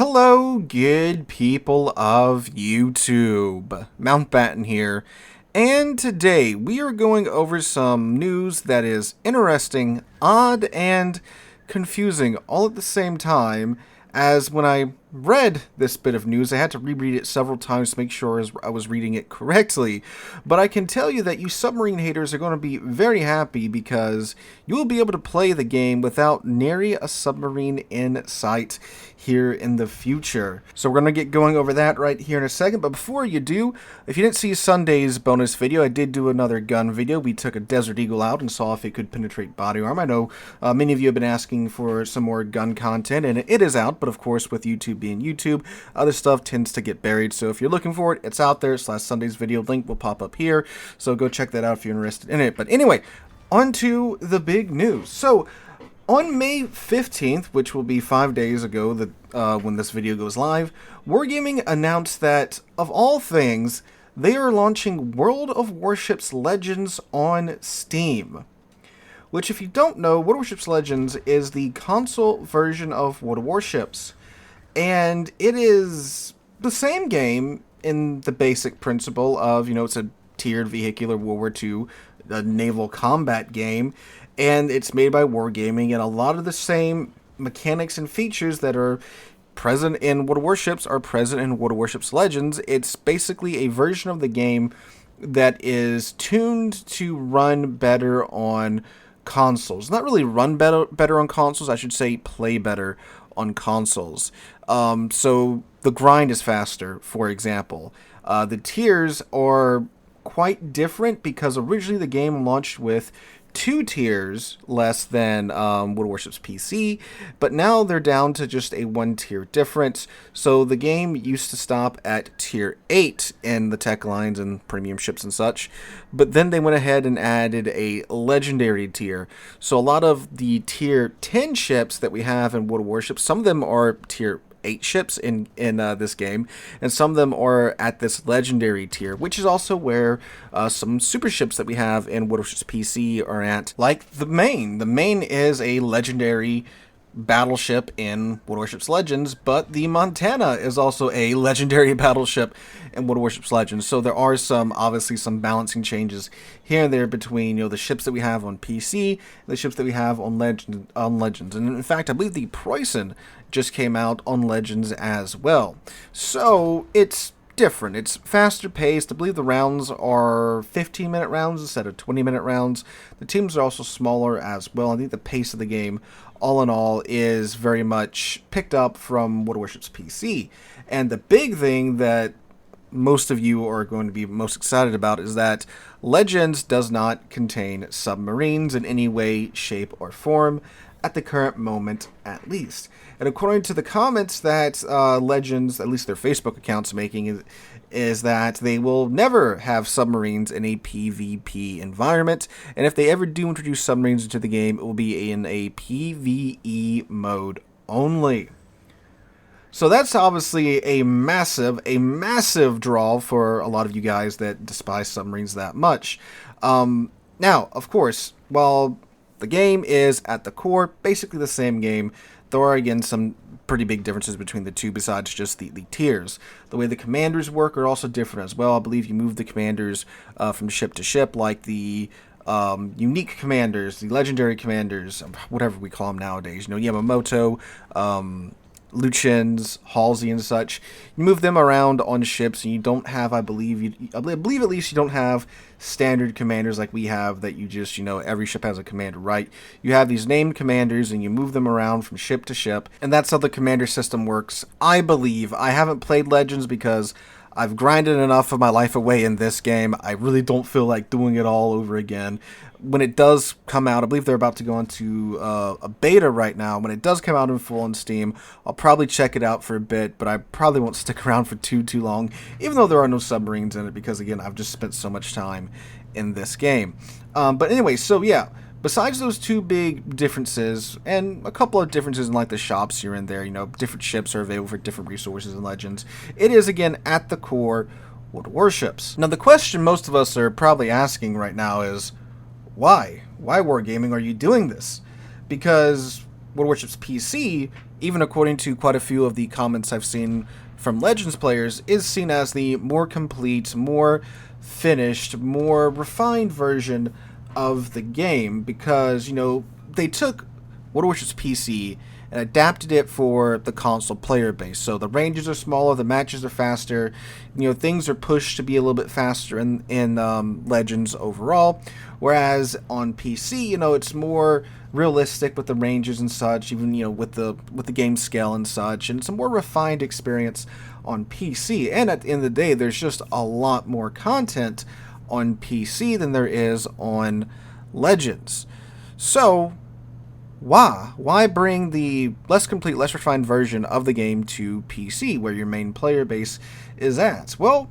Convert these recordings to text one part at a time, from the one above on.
Hello, good people of YouTube. Mountbatten here, and today we are going over some news that is interesting, odd, and confusing all at the same time. As when I read this bit of news, I had to reread it several times to make sure I was reading it correctly. But I can tell you that you submarine haters are going to be very happy because you will be able to play the game without nary a submarine in sight here in the future. So we're going to get going over that right here in a second. But before you do, if you didn't see Sunday's bonus video, I did do another gun video. We took a Desert Eagle out and saw if it could penetrate body armor. I know many of you have been asking for some more gun content, and it is out. But of course, with YouTube being YouTube, other stuff tends to get buried. So if you're looking for it, it's out there. Sunday's video link will pop up here. So go check that out if you're interested in it. But anyway, on to the big news. So on May 15th, which will be 5 days ago when this video goes live, Wargaming announced that, of all things, they are launching World of Warships Legends on Steam. Which, if you don't know, World of Warships Legends is the console version of World of Warships. And it is the same game in the basic principle of, it's a tiered vehicular World War II naval combat game. And it's made by Wargaming, and a lot of the same mechanics and features that are present in World of Warships are present in World of Warships Legends. It's basically a version of the game that is tuned to run better on consoles. Not really run better on consoles, I should say play better on consoles. So the grind is faster, for example. The tiers are quite different because originally the game launched with 2 tiers less than World of Warships PC, but now they're down to just a 1 tier difference. So the game used to stop at tier 8 in the tech lines and premium ships and such, but then they went ahead and added a legendary tier. So a lot of the tier 10 ships that we have in World of Warships, some of them are tier 8 ships in this game, and some of them are at this legendary tier, which is also where some super ships that we have in World of Warships PC are at, like the Maine. The Maine is a legendary battleship in World of Warships Legends, but the Montana is also a legendary battleship in World of Warships Legends. So there are obviously some balancing changes here and there between the ships that we have on PC and the ships that we have on Legends. And in fact, I believe the Preußen just came out on Legends as well. So it's different. It's faster paced. I believe the rounds are 15-minute rounds instead of 20-minute rounds. The teams are also smaller as well. I think the pace of the game, all in all, is very much picked up from World of Warships PC. And the big thing that most of you are going to be most excited about is that Legends does not contain submarines in any way, shape, or form, at the current moment at least. And according to the comments that Legends, at least their Facebook account's making, is that they will never have submarines in a PvP environment, and if they ever do introduce submarines into the game, it will be in a PvE mode only. So that's obviously a massive draw for a lot of you guys that despise submarines that much. Now, of course, while the game is, at the core, basically the same game, there are, again, some pretty big differences between the two besides just the tiers. The way the commanders work are also different as well. I believe you move the commanders from ship to ship, like the unique commanders, the legendary commanders, whatever we call them nowadays. Yamamoto, Lucians, Halsey, and such. You move them around on ships, and you don't have, I believe at least you don't have standard commanders like we have, that you just, every ship has a commander, right? You have these named commanders, and you move them around from ship to ship, and that's how the commander system works, I believe. I haven't played Legends because I've grinded enough of my life away in this game. I really don't feel like doing it all over again. When it does come out, I believe they're about to go into a beta right now. When it does come out in full on Steam, I'll probably check it out for a bit, but I probably won't stick around for too long, even though there are no submarines in it, because, again, I've just spent so much time in this game. But anyway, so yeah, besides those two big differences, and a couple of differences in, like, the shops here and there, different ships are available for different resources and Legends, it is, again, at the core, World of Warships. Now, the question most of us are probably asking right now is, why? Why, Wargaming, are you doing this? Because Warships PC, even according to quite a few of the comments I've seen from Legends players, is seen as the more complete, more finished, more refined version of the game because, they took Warships PC and adapted it for the console player base. So the ranges are smaller, the matches are faster, things are pushed to be a little bit faster in Legends overall. Whereas on PC, it's more realistic with the ranges and such, even with the game scale and such, and it's a more refined experience on PC. And at the end of the day, there's just a lot more content on PC than there is on Legends. So why bring the less complete, less refined version of the game to PC, where your main player base is at? Well,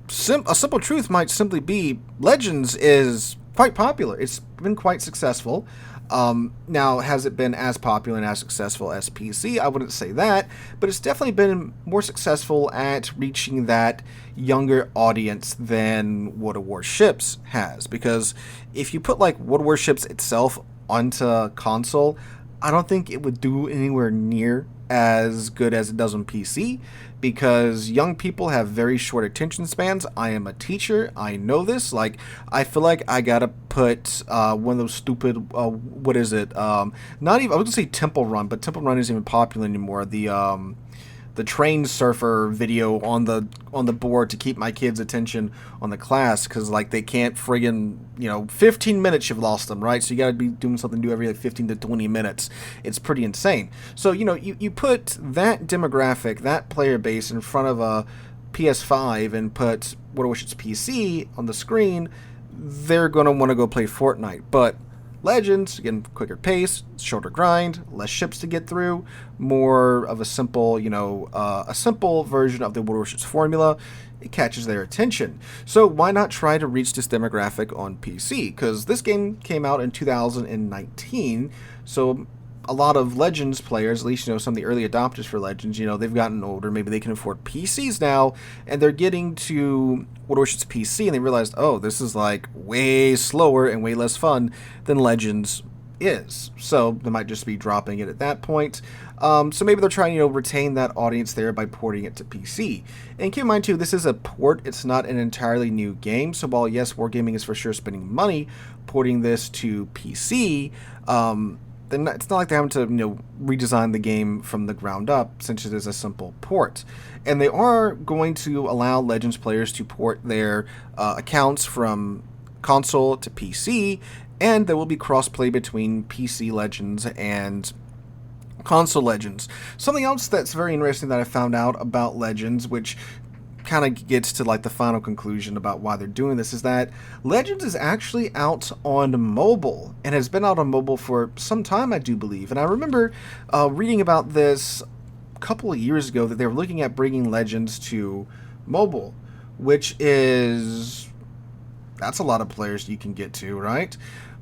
a simple truth might simply be Legends is quite popular. It's been quite successful. Now, has it been as popular and as successful as PC? I wouldn't say that, but it's definitely been more successful at reaching that younger audience than World of Warships has. Because if you put like World of Warships itself onto console, I don't think it would do anywhere near as good as it does on PC, because young people have very short attention spans. I am a teacher. I know this. Like, I feel like I gotta put one of those stupid, what is it? Not even, I was gonna say Temple Run, but Temple Run isn't even popular anymore. The train surfer video on the board to keep my kids' attention on the class, because like they can't friggin' 15 minutes you've lost them, right? So you got to be doing something new every like 15 to 20 minutes. It's pretty insane. So you put that demographic, that player base in front of a PS5 and put World of Warships PC on the screen, they're gonna want to go play Fortnite. But Legends, again, quicker pace, shorter grind, less ships to get through, more of a simple, a simple version of the World Warships formula. It catches their attention. So why not try to reach this demographic on PC? Because this game came out in 2019, so a lot of Legends players, at least some of the early adopters for Legends, they've gotten older. Maybe they can afford PCs now, and they're getting to World Warships PC, and they realized, oh, this is like way slower and way less fun than Legends is. So they might just be dropping it at that point. So maybe they're trying to retain that audience there by porting it to PC. And keep in mind too, this is a port. It's not an entirely new game. So while yes, Wargaming is for sure spending money porting this to PC, then it's not like they're having to redesign the game from the ground up, since it is a simple port. And they are going to allow Legends players to port their accounts from console to PC, and there will be crossplay between PC Legends and console Legends. Something else that's very interesting that I found out about Legends, which kind of gets to like the final conclusion about why they're doing this, is that Legends is actually out on mobile and has been out on mobile for some time, I do believe. And I remember reading about this a couple of years ago, that they were looking at bringing Legends to mobile, which is, that's a lot of players you can get to, right?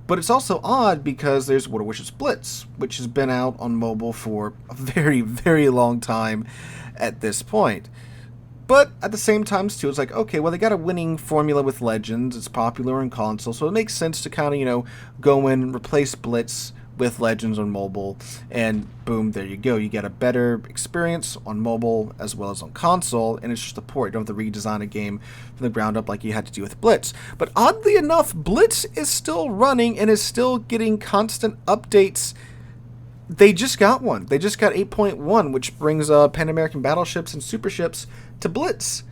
But it's also odd because there's World of Warships Blitz, which has been out on mobile for a very, very long time at this point. But at the same time, too, it's like, okay, well, they got a winning formula with Legends. It's popular on console, so it makes sense to kind of, go in, replace Blitz with Legends on mobile, and boom, there you go. You get a better experience on mobile as well as on console, and it's just a port. You don't have to redesign a game from the ground up like you had to do with Blitz. But oddly enough, Blitz is still running and is still getting constant updates. They just got one. They just got 8.1, which brings Pan American battleships and super ships to Blitz.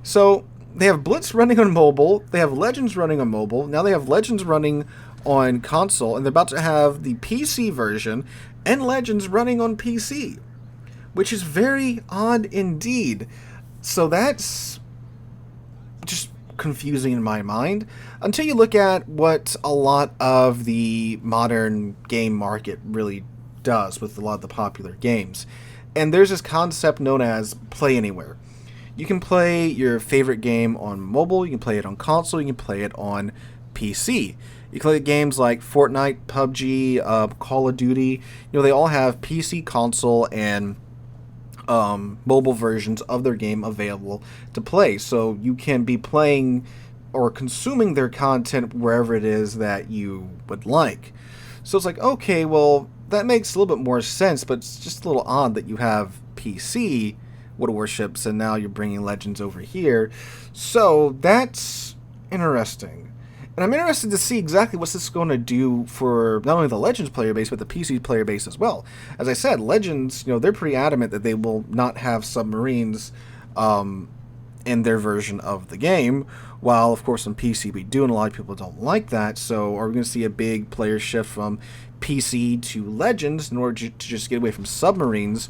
So they have Blitz running on mobile, they have Legends running on mobile, now they have Legends running on console, and they're about to have the PC version and Legends running on PC, which is very odd indeed. So that's just confusing in my mind, until you look at what a lot of the modern game market really does with a lot of the popular games. And there's this concept known as play anywhere. You can play your favorite game on mobile, you can play it on console, you can play it on PC. You can play games like Fortnite, PUBG, Call of Duty. They all have PC, console, and mobile versions of their game available to play. So you can be playing or consuming their content wherever it is that you would like. So it's like, okay, well, that makes a little bit more sense, but it's just a little odd that you have PC Warships and now you're bringing Legends over here. So that's interesting. And I'm interested to see exactly what's this going to do for not only the Legends player base, but the PC player base as well. As I said, Legends, they're pretty adamant that they will not have submarines in their version of the game, while, of course, on PC we do, and a lot of people don't like that. So are we going to see a big player shift from PC to Legends in order to just get away from submarines?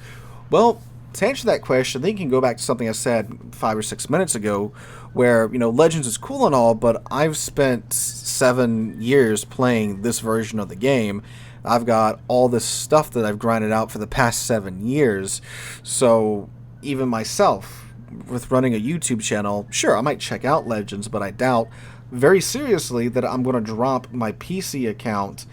Well, to answer that question, I think you can go back to something I said 5 or 6 minutes ago, where, Legends is cool and all, but I've spent 7 years playing this version of the game. I've got all this stuff that I've grinded out for the past 7 years. So even myself, with running a YouTube channel, sure, I might check out Legends, but I doubt very seriously that I'm going to drop my PC account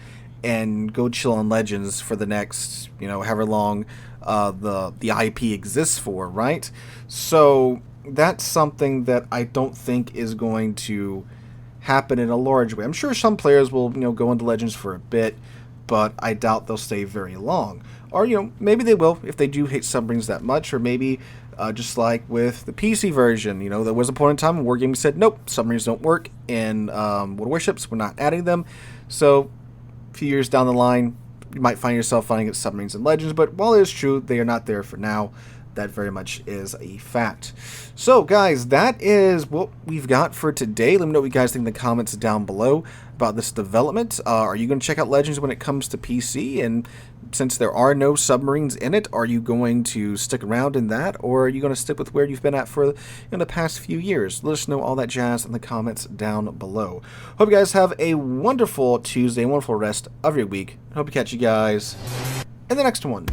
and go chill on Legends for the next, however long the IP exists for, right? So that's something that I don't think is going to happen in a large way. I'm sure some players will, go into Legends for a bit, but I doubt they'll stay very long. Or, maybe they will if they do hate submarines that much, or maybe just like with the PC version, there was a point in time when Wargaming said, nope, submarines don't work in warships, we're not adding them. So a few years down the line, you might find yourself finding it submarines and Legends, but while it is true, they are not there for now. That very much is a fact. So, guys, that is what we've got for today. Let me know what you guys think in the comments down below about this development. Are you going to check out Legends when it comes to PC? And since there are no submarines in it, are you going to stick around in that? Or are you going to stick with where you've been at for the past few years? Let us know all that jazz in the comments down below. Hope you guys have a wonderful Tuesday, a wonderful rest of your week. Hope to catch you guys in the next one.